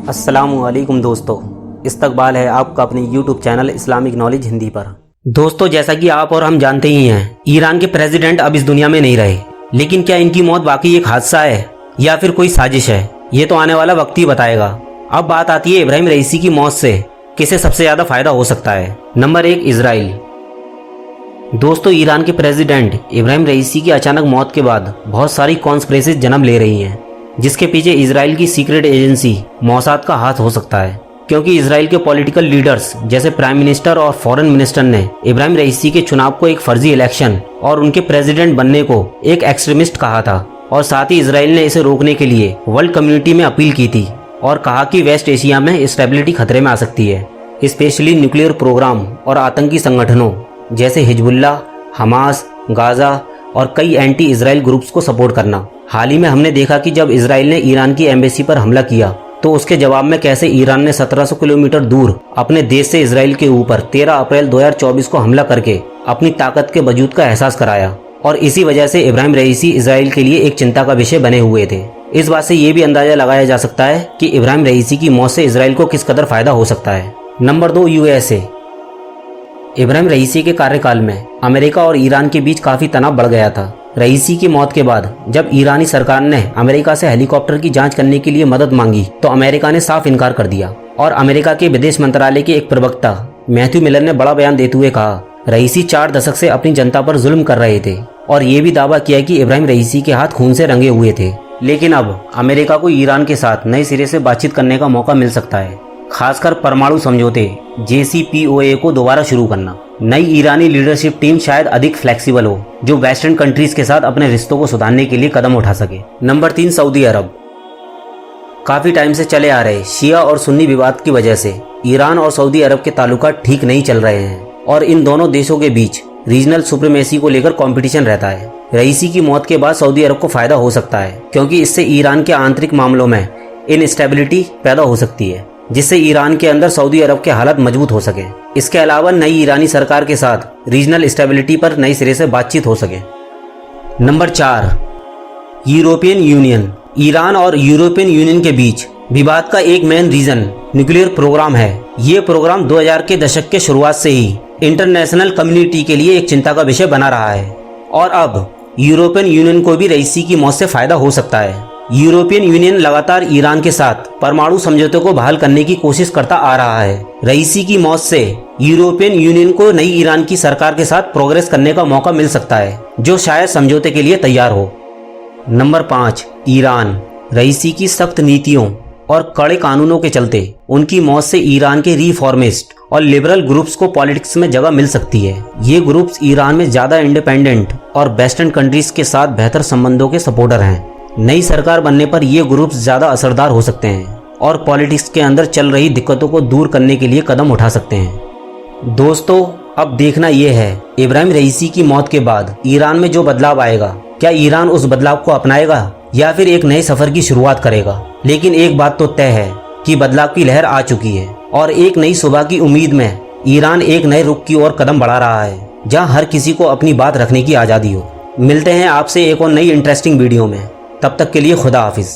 अस्सलामुअलैकुम दोस्तों, इस्तकबाल है आपका अपने YouTube channel Islamic knowledge Hindi पर। दोस्तों, जैसा कि आप और हम जानते ही हैं, ईरान के प्रेसिडेंट अब इस दुनिया में नहीं रहे। लेकिन क्या इनकी मौत वाकई एक हादसा है या फिर कोई साजिश है, ये तो आने वाला वक्त ही बताएगा। अब बात आती है इब्राहिम रईसी की मौत से किसे सबसे ज्यादा फायदा हो सकता है। Number 1, Israel. दोस्तों, ईरान के प्रेसिडेंट इब्राहिम रईसी की अचानक मौत के बाद बहुत सारी कॉन्स्पिरेसीज जन्म ले रही हैं, जिसके पीछे इजराइल की सीक्रेट एजेंसी मोसाद का हाथ हो सकता है। क्योंकि इजराइल के पॉलिटिकल लीडर्स जैसे प्राइम मिनिस्टर और फॉरेन मिनिस्टर ने इब्राहिम रईसी के चुनाव को एक फर्जी इलेक्शन और उनके प्रेसिडेंट बनने को एक एक्सट्रीमिस्ट कहा था। और साथ ही इजराइल ने इसे रोकने के लिए वर्ल्ड कम्युनिटी में अपील की थी और कहा कि वेस्ट एशिया में स्टेबिलिटी खतरे में आ सकती है, स्पेशली न्यूक्लियर प्रोग्राम और आतंकी संगठनों जैसे हिजबुल्लाह, हमास, गाजा और कई एंटी इजराइल ग्रुप्स को सपोर्ट करना। हाल ही में हमने देखा कि जब इजराइल ने ईरान की एम्बेसी पर हमला किया तो उसके जवाब में कैसे ईरान ने 1700 किलोमीटर दूर अपने देश से इजराइल के ऊपर 13 अप्रैल 2024 को हमला करके अपनी ताकत के वजूद का एहसास कराया। और इसी वजह से इब्राहिम रईसी इजराइल के लिए एक चिंता का विषय बने हुए थे। इस बात से ये भी अंदाजा लगाया जा सकता है कि इब्राहिम रईसी की मौत से इजराइल को किस कदर फायदा हो सकता है। Number 2, USA. इब्राहिम रईसी के कार्यकाल में अमेरिका और ईरान के बीच काफी तनाव बढ़ गया था। रईसी की मौत के बाद जब ईरानी सरकार ने अमेरिका से हेलीकॉप्टर की जांच करने के लिए मदद मांगी तो अमेरिका ने साफ इनकार कर दिया। और अमेरिका के विदेश मंत्रालय के एक प्रवक्ता मैथ्यू मिलर ने बड़ा बयान देते हुए कहा, रईसी 4 दशक से अपनी जनता पर जुल्म कर रहे थे और ये भी दावा किया कि इब्राहिम रईसी के हाथ खून से रंगे हुए थे। लेकिन अब अमेरिका को ईरान के साथ नए सिरे से बातचीत करने का मौका मिल सकता है, खासकर परमाणु समझौते JCPOA को दोबारा शुरू करना। नई ईरानी लीडरशिप टीम शायद अधिक फ्लेक्सिबल हो, जो वेस्टर्न कंट्रीज के साथ अपने रिश्तों को सुधारने के लिए कदम उठा सके। नंबर 3, सऊदी अरब। काफी टाइम से चले आ रहे शिया और सुन्नी विवाद की वजह से ईरान और सऊदी अरब के ताल्लुकात ठीक नहीं चल रहे हैं और इन दोनों देशों के बीच रीजनल सुप्रीमेसी को लेकर कंपटीशन रहता है। रईसी की मौत के बाद सऊदी अरब को फायदा हो सकता है, क्योंकि इससे ईरान के आंतरिक मामलों में इनस्टेबिलिटी पैदा हो सकती है, जिससे ईरान के अंदर सऊदी अरब के हालात मजबूत हो सके। इसके अलावा नई ईरानी सरकार के साथ रीजनल स्टेबिलिटी पर नई सिरे से बातचीत हो सके। Number 4, European union. ईरान और यूरोपियन यूनियन के बीच विवाद का एक मेन रीजन न्यूक्लियर प्रोग्राम है। ये प्रोग्राम 2000 के दशक के शुरुआत से ही इंटरनेशनल कम्युनिटी के लिए एक चिंता का विषय बना रहा है और अब यूरोपियन यूनियन को भी रईसी की मौत से फायदा हो सकता है। यूरोपियन यूनियन लगातार ईरान के साथ परमाणु समझौते को बहाल करने की कोशिश करता आ रहा है। रईसी की मौत से यूरोपियन यूनियन को नई ईरान की सरकार के साथ प्रोग्रेस करने का मौका मिल सकता है, जो शायद समझौते के लिए तैयार हो। Number 5, Iran. रईसी की सख्त नीतियों और कड़े कानूनों के चलते उनकी मौत से ईरान के रिफॉर्मिस्ट और लिबरल ग्रुप्स को पॉलिटिक्स में जगह मिल सकती है। ये ग्रुप्स ईरान में ज्यादा इंडिपेंडेंट और वेस्टर्न कंट्रीज के साथ बेहतर संबंधों के सपोर्टर हैं। नई सरकार बनने पर ये ग्रुप्स ज्यादा असरदार हो सकते हैं और पॉलिटिक्स के अंदर चल रही दिक्कतों को दूर करने के लिए कदम उठा सकते हैं। दोस्तों, अब देखना यह है इब्राहिम रईसी की मौत के बाद ईरान में जो बदलाव आएगा, क्या ईरान उस बदलाव को अपनाएगा या फिर एक नए सफर की शुरुआत करेगा। लेकिन एक बात तो तय है कि बदलाव की लहर आ चुकी है और एक नई सुबह की उम्मीद में ईरान एक नए रुख की ओर कदम बढ़ा रहा है, जहां हर किसी को अपनी बात रखने की आज़ादी हो। मिलते हैं आपसे एक और नई इंटरेस्टिंग वीडियो में, तब तक के लिए खुदा हाफिज।